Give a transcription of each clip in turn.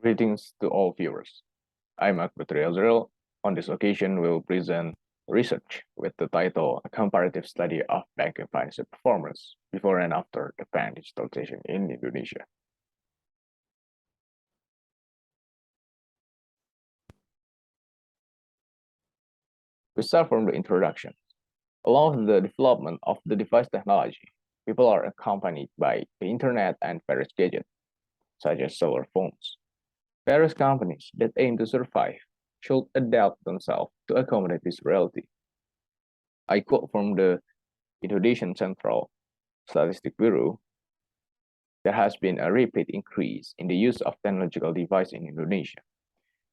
Greetings to all viewers. I'm Akbar Triazriel. On this occasion, we'll present research with the title A Comparative Study of Banking Financial Performance Before and After the Bank Digitalization in Indonesia. We start from the introduction. Along the development of the device technology, people are accompanied by the internet and various gadgets, such as cellular phones. Various companies that aim to survive should adapt themselves to accommodate this reality. I quote from the Indonesian Central Statistic Bureau: there has been a rapid increase in the use of technological devices in Indonesia.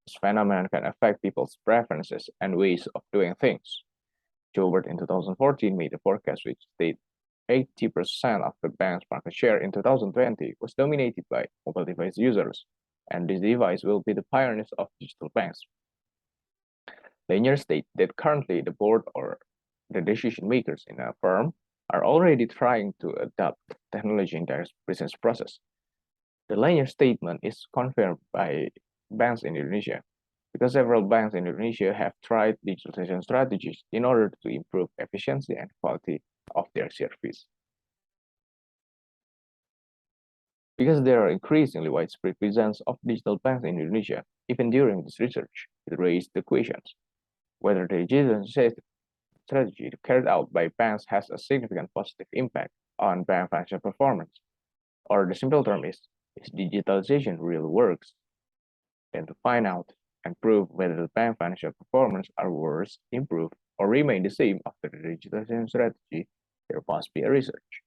This phenomenon can affect people's preferences and ways of doing things. Gilbert in 2014 made a forecast which stated 80% of the bank's market share in 2020 was dominated by mobile device users, and this device will be the pioneers of digital banks. Lanier states that currently the board or the decision makers in a firm are already trying to adopt technology in their business process. The Lanier statement is confirmed by banks in Indonesia, because several banks in Indonesia have tried digitalization strategies in order to improve efficiency and quality of their service. Because there are increasingly widespread presence of digital banks in Indonesia, even during this research, it raised the questions whether the digitalization strategy carried out by banks has a significant positive impact on bank financial performance, or the simple term is digitalization really works? Then to find out and prove whether the bank financial performance are worse, improved, or remain the same after the digitalization strategy, there must be a research.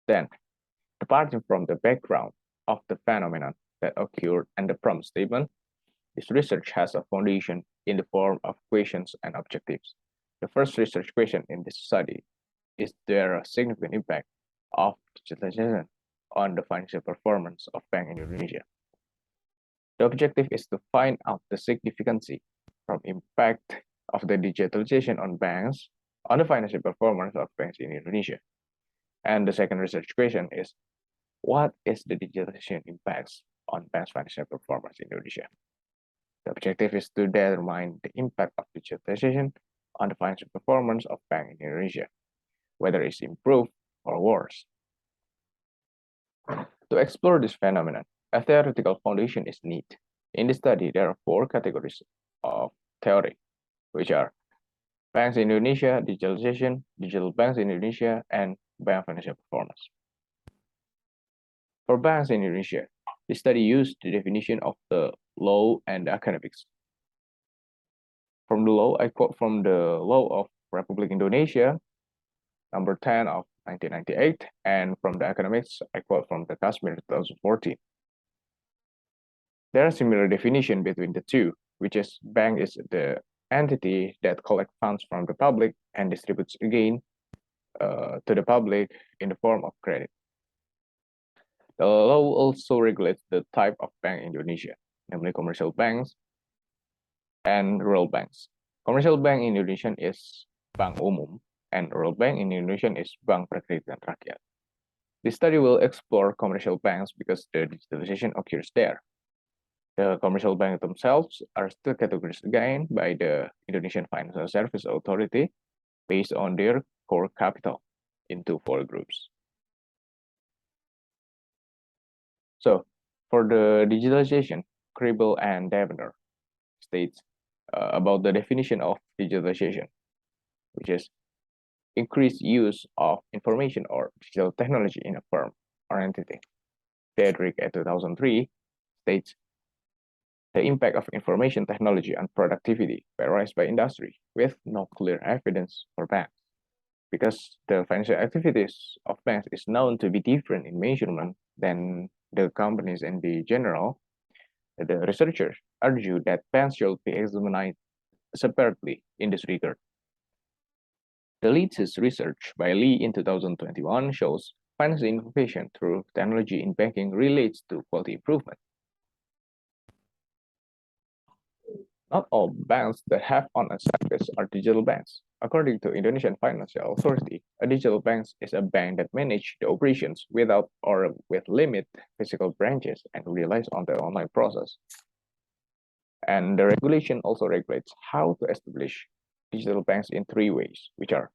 Then, departing from the background of the phenomenon that occurred and the prompt statement, this research has a foundation in the form of questions and objectives. The first research question in this study is there a significant impact of digitalization on the financial performance of banks in Indonesia? The objective is to find out the significance from impact of the digitalization on banks on the financial performance of banks in Indonesia. And the second research question is, what is the digitalization impacts on banks' financial performance in Indonesia? The objective is to determine the impact of digitalization on the financial performance of banks in Indonesia, whether it's improved or worse. To explore this phenomenon, a theoretical foundation is needed. In this study, there are 4 categories of theory, which are banks in Indonesia, digitalization, digital banks in Indonesia, and bank financial performance. For banks in Indonesia, the study used the definition of the law and the academics. From the law, I quote from the Law of Republic Indonesia, number 10 of 1998, and from the academics, I quote from the Kashmir 2014. There are similar definition between the two, which is bank is the entity that collects funds from the public and distributes again to the public in the form of credit. The law also regulates the type of bank in Indonesia, namely commercial banks and rural banks. Commercial bank in Indonesia is Bank Umum, and rural bank in Indonesia is Bank Perkreditan Rakyat. This study will explore commercial banks because the digitalization occurs there. The commercial banks themselves are still categorized again by the Indonesian Financial Service Authority based on their core capital into 4 groups. So, for the digitalization, Kribel and Devener states about the definition of digitalization, which is increased use of information or digital technology in a firm or entity. Frederick at 2003 states the impact of information technology on productivity varies by industry with no clear evidence for banks. Because the financial activities of banks is known to be different in measurement than the companies in the general, the researchers argue that banks should be examined separately in this regard. The latest research by Lee in 2021 shows financial innovation through technology in banking relates to quality improvement. Not all banks that have online service are digital banks. According to Indonesian Financial Authority, a digital bank is a bank that manages the operations without or with limited physical branches and relies on the online process. And the regulation also regulates how to establish digital banks in three ways, which are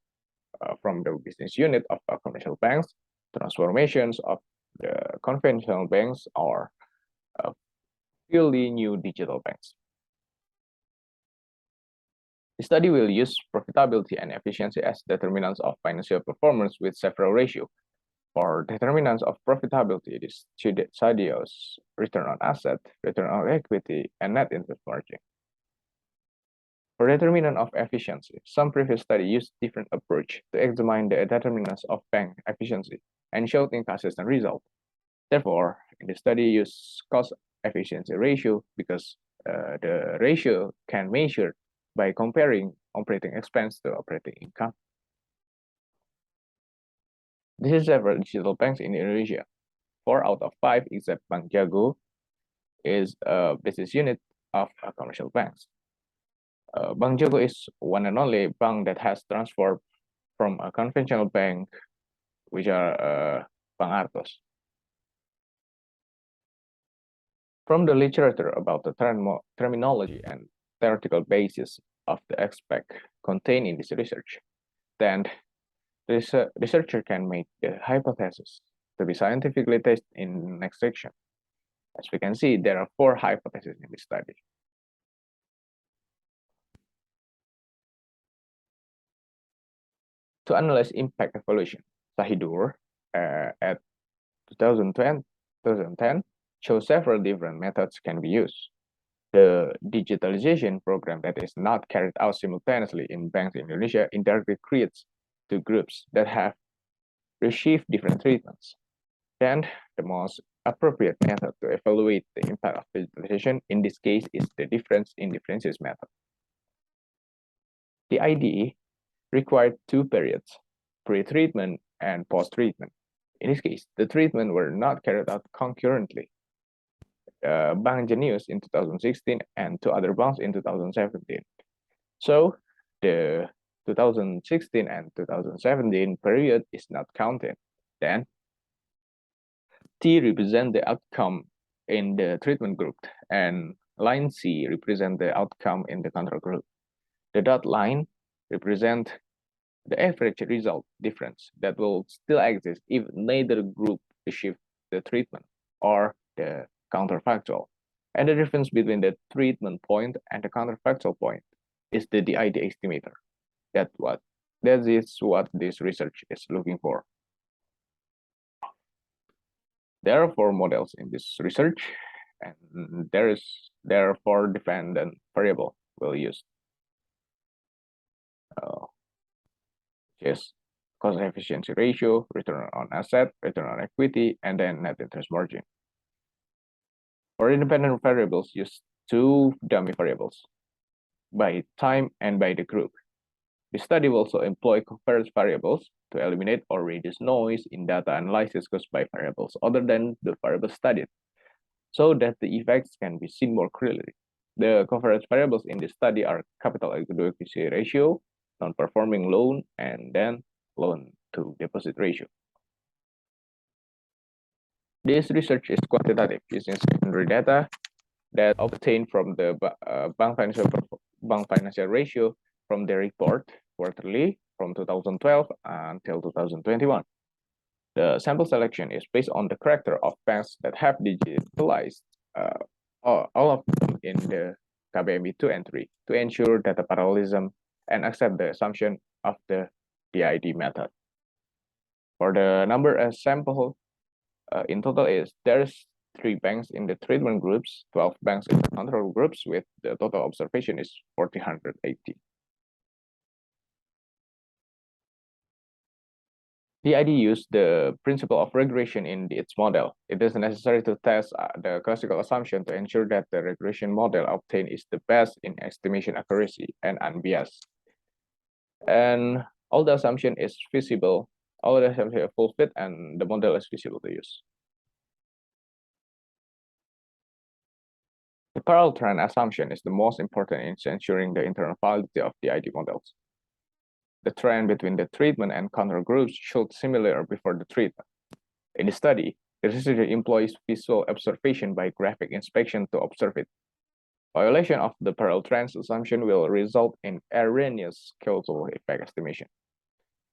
from the business unit of commercial banks, transformations of the conventional banks, or purely new digital banks. The study will use profitability and efficiency as determinants of financial performance with several ratios. For determinants of profitability, this study uses return on asset, return on equity, and net interest margin. For determinant of efficiency, some previous studies used different approach to examine the determinants of bank efficiency and showed inconsistent results. Therefore, in the study use cost efficiency ratio because the ratio can measure by comparing operating expense to operating income. This is several digital banks in Indonesia. 4 out of 5, except Bank Jago, is a business unit of commercial banks. Bank Jago is one and only bank that has transformed from a conventional bank, which are Bank Artos. From the literature about the terminology and theoretical basis of the aspect contained in this research, then this researcher can make the hypothesis to be scientifically tested in the next section. As we can see, there are 4 hypotheses in this study. To analyze impact evaluation, Sahidur at 2010 shows several different methods can be used. The digitalization program that is not carried out simultaneously in banks in Indonesia indirectly creates 2 groups that have received different treatments. Then the most appropriate method to evaluate the impact of digitalization in this case is the difference in differences method. The IDE required 2 periods, pre-treatment and post-treatment. In this case, the treatment were not carried out concurrently. Bank Genius in 2016 and 2 other banks in 2017. So the 2016 and 2017 period is not counted. Then T represent the outcome in the treatment group and line C represent the outcome in the control group. The dot line represent the average result difference that will still exist if neither group achieve the treatment or the counterfactual. And the difference between the treatment point and the counterfactual point is the DID estimator. That is what this research is looking for. There are 4 models in this research, and there are 4 dependent variables we'll use. Yes, cost efficiency ratio, return on asset, return on equity, and then net interest margin. For independent variables, use 2 dummy variables by time and by the group. The study will also employ comparative variables to eliminate or reduce noise in data analysis caused by variables other than the variables studied, so that the effects can be seen more clearly. The comparative variables in this study are capital adequacy ratio, non-performing loan, and then loan to deposit ratio. This research is quantitative using secondary data that obtained from the bank financial ratio from the report quarterly from 2012 until 2021. The sample selection is based on the character of banks that have digitalized all of them in the KBMI 2 and 3 to ensure data parallelism and accept the assumption of the DID method. For the number of sample in total there's 3 banks in the treatment groups, 12 banks in the control groups, with the total observation is 1,480. DID used the principle of regression in its model. It is necessary to test the classical assumption to ensure that the regression model obtained is the best in estimation accuracy and unbiased. And all the assumption is feasible, all the assumption are fulfilled, and the model is feasible to use. The parallel trend assumption is the most important in ensuring the internal validity of the DID models. The trend between the treatment and control groups showed similar before the treatment. In the study, the researcher employs visual observation by graphic inspection to observe it. Violation of the parallel trends assumption will result in erroneous causal effect estimation.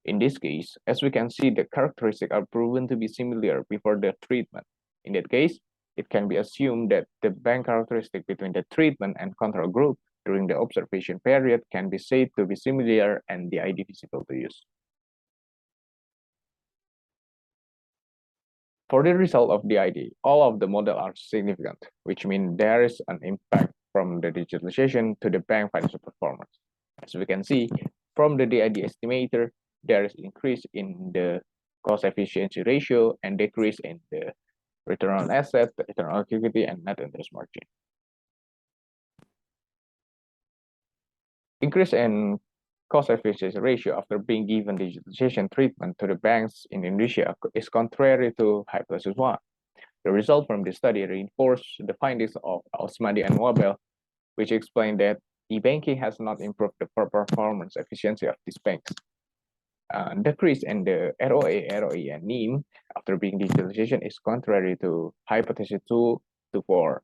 In this case, as we can see, the characteristics are proven to be similar before the treatment. In that case, it can be assumed that the bank characteristic between the treatment and control group during the observation period can be said to be similar and the ID visible to use. For the result of the ID, all of the model are significant, which means there is an impact from the digitalization to the bank financial performance. As we can see, from the DID estimator, there is increase in the cost efficiency ratio and decrease in the return on asset, return on equity, and net interest margin. Increase in cost efficiency ratio after being given digitalization treatment to the banks in Indonesia is contrary to hypothesis 1. The result from this study reinforced the findings of Osmadi and Wabel, which explained that e-banking has not improved the performance efficiency of these banks. Decrease in the ROA, ROE, and NIM after being digitalization is contrary to hypothesis 2 to 4.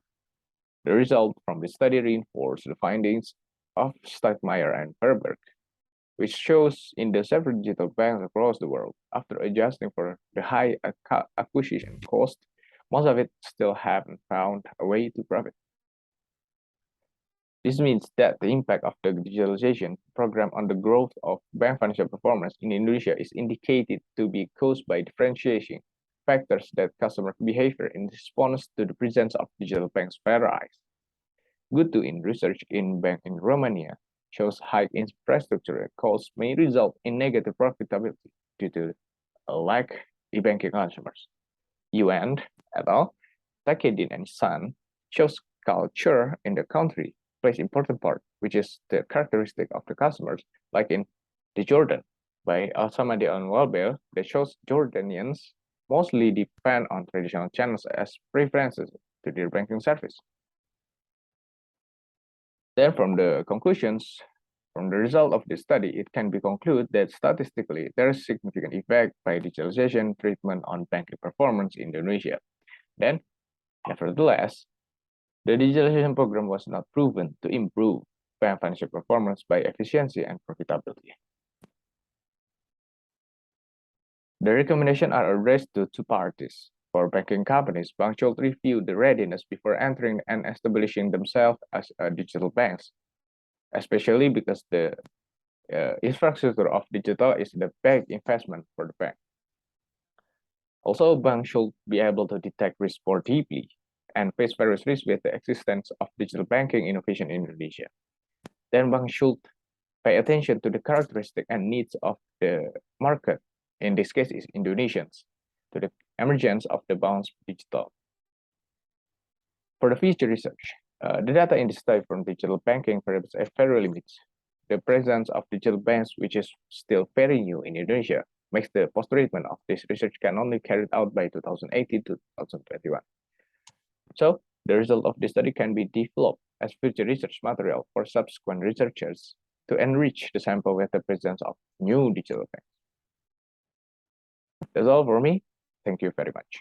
The result from the study reinforced the findings of Stockmeyer and Perberg, which shows in the several digital banks across the world, after adjusting for the high acquisition cost, most of it still haven't found a way to profit. This means that the impact of the digitalization program on the growth of bank financial performance in Indonesia is indicated to be caused by differentiating factors that customer behavior in response to the presence of digital banks varies. Good-to-in research in bank in Romania shows high infrastructure costs may result in negative profitability due to a lack of e-banking consumers. Yuan et al., Takedin and San shows culture in the country plays important part, which is the characteristic of the customers, like in the Jordan by Al-Samadi and Walbel, that shows Jordanians mostly depend on traditional channels as preferences to their banking service. Then from the conclusions, from the result of this study, it can be concluded that statistically, there is significant effect by digitalization treatment on banking performance in Indonesia. Then, nevertheless, the digitalization program was not proven to improve bank financial performance by efficiency and profitability. The recommendations are addressed to two parties. For banking companies, banks should review the readiness before entering and establishing themselves as digital banks, especially because the infrastructure of digital is the big investment for the bank. Also, banks should be able to detect risk more deeply and face various risks with the existence of digital banking innovation in Indonesia. Then banks should pay attention to the characteristics and needs of the market, in this case is Indonesians, to the emergence of the bounce digital. For the future research, the data in the study from digital banking perhaps very limits. The presence of digital banks, which is still very new in Indonesia, makes the post-treatment of this research can only carried out by 2018 to 2021. So, the result of this study can be developed as future research material for subsequent researchers to enrich the sample with the presence of new digital banks. That's all for me. Thank you very much.